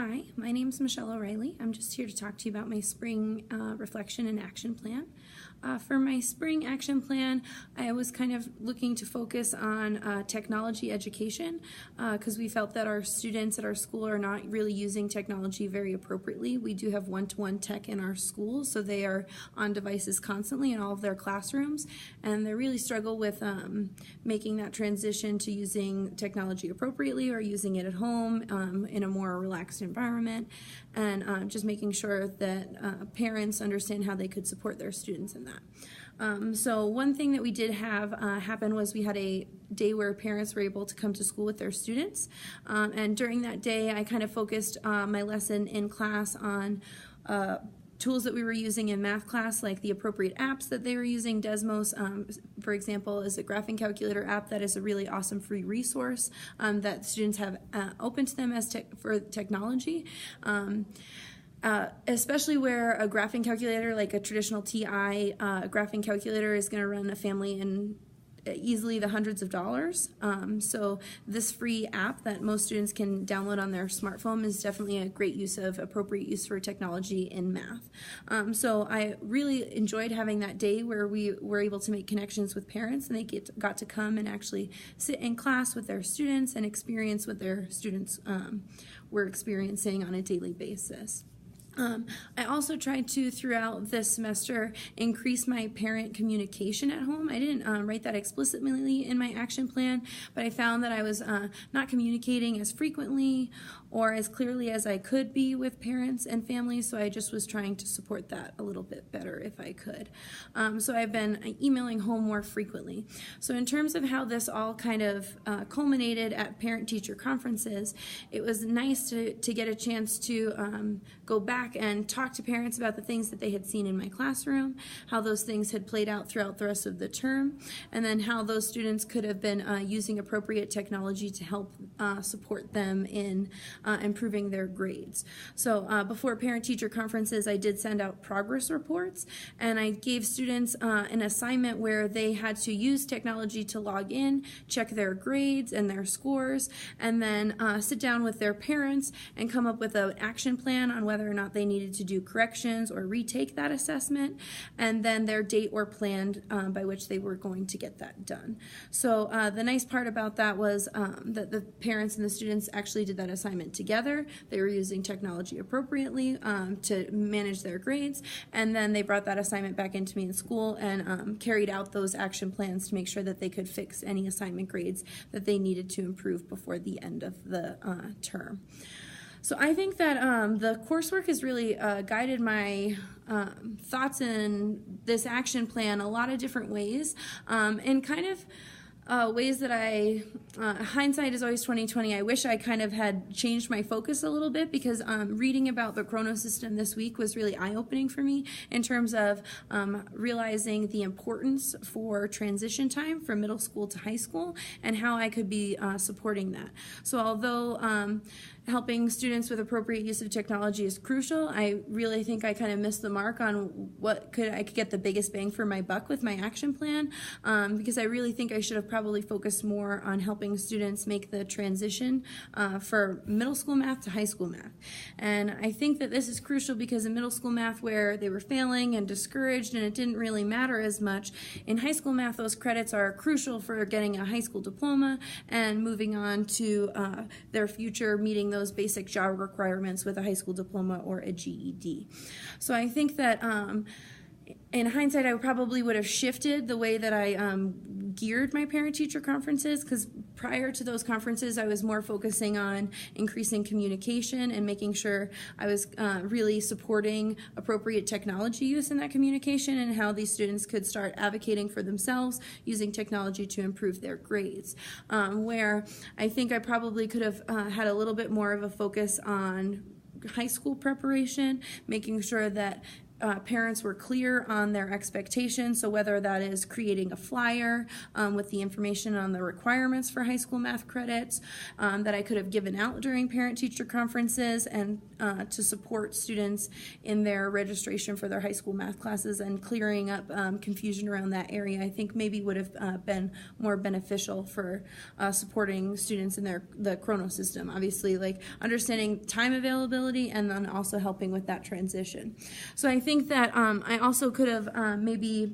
Hi, my name is Michelle O'Reilly. I'm just here to talk to you about my spring reflection and action plan. For my spring action plan, I was kind of looking to focus on technology education because we felt that our students at our school are not really using technology very appropriately. We do have one-to-one tech in our school, so they are on devices constantly in all of their classrooms, and they really struggle with making that transition to using technology appropriately or using it at home in a more relaxed environment, and just making sure that parents understand how they could support their students in that. So one thing that we did have happen was we had a day where parents were able to come to school with their students, and during that day I kind of focused my lesson in class on tools that we were using in math class, like the appropriate apps that they were using. Desmos, for example, is a graphing calculator app that is a really awesome free resource that students have open to them as for technology. Especially where a graphing calculator, like a traditional TI graphing calculator, is going to run a family in easily the hundreds of dollars. So this free app that most students can download on their smartphone is definitely a great appropriate use for technology in math. So I really enjoyed having that day where we were able to make connections with parents, and they got to come and actually sit in class with their students and experience what their students were experiencing on a daily basis. I also tried to, throughout this semester, increase my parent communication at home. I didn't write that explicitly in my action plan, but I found that I was not communicating as frequently or as clearly as I could be with parents and families, so I just was trying to support that a little bit better if I could. So I've been emailing home more frequently. So in terms of how this all kind of culminated at parent-teacher conferences, it was nice to get a chance to go back and talk to parents about the things that they had seen in my classroom, how those things had played out throughout the rest of the term, and then how those students could have been using appropriate technology to help support them in improving their grades. So before parent-teacher conferences, I did send out progress reports, and I gave students an assignment where they had to use technology to log in, check their grades and their scores, and then sit down with their parents and come up with an action plan on whether or not they needed to do corrections or retake that assessment, and then their date or plan by which they were going to get that done. So the nice part about that was that the parents and the students actually did that assignment together. They were using technology appropriately to manage their grades, and then they brought that assignment back into me in school and carried out those action plans to make sure that they could fix any assignment grades that they needed to improve before the end of the term. So I think that the coursework has really guided my thoughts in this action plan a lot of different ways, and kind of ways that hindsight is always 20/20. I wish I kind of had changed my focus a little bit, because reading about the Chronos system this week was really eye-opening for me in terms of realizing the importance for transition time from middle school to high school and how I could be supporting that. So although helping students with appropriate use of technology is crucial, I really think I kind of missed the mark on I could get the biggest bang for my buck with my action plan, because I really think I should have probably focused more on helping students make the transition for middle school math to high school math. And I think that this is crucial because in middle school math, where they were failing and discouraged and it didn't really matter as much, in high school math those credits are crucial for getting a high school diploma and moving on to their future, meeting those basic job requirements with a high school diploma or a GED. So I think that in hindsight, I probably would have shifted the way that I geared my parent-teacher conferences, because prior to those conferences, I was more focusing on increasing communication and making sure I was really supporting appropriate technology use in that communication and how these students could start advocating for themselves using technology to improve their grades. Where I think I probably could have had a little bit more of a focus on high school preparation, making sure that parents were clear on their expectations. So whether that is creating a flyer with the information on the requirements for high school math credits that I could have given out during parent-teacher conferences and to support students in their registration for their high school math classes and clearing up confusion around that area, I think maybe would have been more beneficial for supporting students in the Chrono system. Obviously, like understanding time availability and then also helping with that transition. So I think that I also could have maybe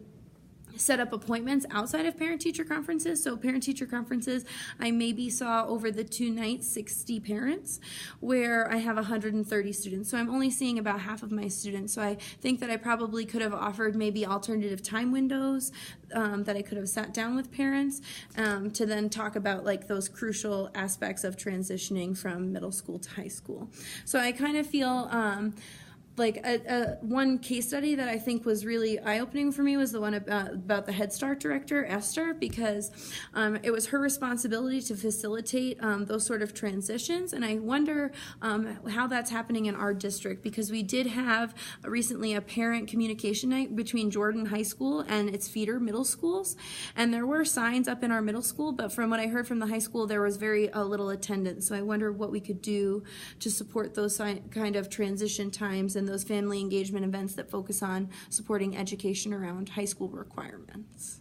set up appointments outside of parent-teacher conferences. So parent-teacher conferences, I maybe saw over the 2 nights 60 parents where I have 130 students. So I'm only seeing about half of my students. So I think that I probably could have offered maybe alternative time windows that I could have sat down with parents to then talk about like those crucial aspects of transitioning from middle school to high school. So I kind of feel like one case study that I think was really eye-opening for me was the one about the Head Start director, Esther, because it was her responsibility to facilitate those sort of transitions. And I wonder how that's happening in our district, because we did have recently a parent communication night between Jordan High School and its feeder middle schools. And there were signs up in our middle school, but from what I heard from the high school, there was very little attendance. So I wonder what we could do to support those kind of transition times and those family engagement events that focus on supporting education around high school requirements.